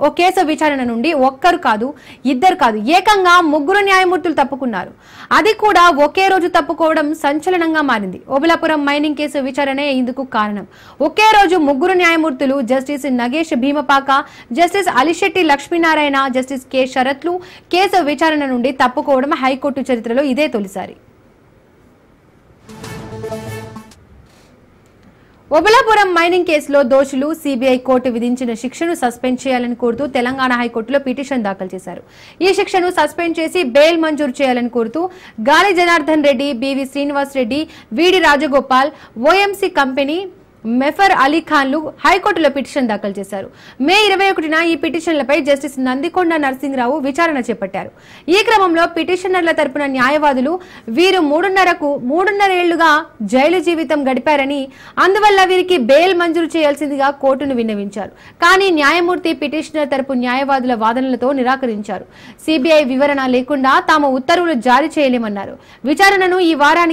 ఓ case విచారణ నుండి ఒక్కరు కాదు ఇద్దరు కాదు ఏకంగా ముగ్గురు న్యాయమూర్తులు తప్పుకున్నారు. అది కూడా ఒకే రోజు తప్పుకోవడం సంచలనంగా మారింది. ఓబులాపురం మైనింగ్ కేసు విచారణే ఇందుకు కారణం. ఒకే రోజు ముగ్గురు న్యాయమూర్తులు justice Nagesh Bheemapaka, justice Alishetti Lakshminarayana, justice K శరత్లు కేసు విచారణ నుండి తప్పుకోవడం హైకోర్టు చరిత్రలో ఇదే తొలిసారి. ఓబులాపురం మైనింగ్ కేసులో దోషులు సిబిఐ కోర్టు విధించిన శిక్షను సస్పెండ్ చేయాలని కోరుతూ తెలంగాణ హైకోర్టులో పిటిషన్ దాఖలు చేశారు. ఈ శిక్షను సస్పెండ్ చేసి బెయిల్ మంజూరు చేయాలని కోరుతూ గాలి జనార్దన్ రెడ్డి, బివి శ్రీనివాస్ రెడ్డి, విడి రాజగోపాల్, ఓఎంసీ కంపెనీ మెఫర్ అలీ ఖాన్లు హైకోర్టులో పిటిషన్ దాఖలు చేశారు. మే 21న ఈ పిటిషన్లపై జస్టిస్ నందికొండ నరసింహరావు విచారణ చేపట్టారు. ఈ క్రమంలో పిటిషనర్ల తరపున న్యాయవాదులు వీరు 3.5 ఏళ్లుగా జైలు జీవితం గడిపారని, అందువల్ల వీరికి బెయిల్ మంజూరు చేయాల్సిందిగా కోర్టును విన్నవించారు. కానీ న్యాయమూర్తి పిటిషనర్ తరపు న్యాయవాదుల వాదనలతో నిరాకరించారు. సిబిఐ వివరణ లేకుండా తాము ఉత్తర్వులు జారీ చేయలేమన్నారు. విచారణను ఈ వారానికి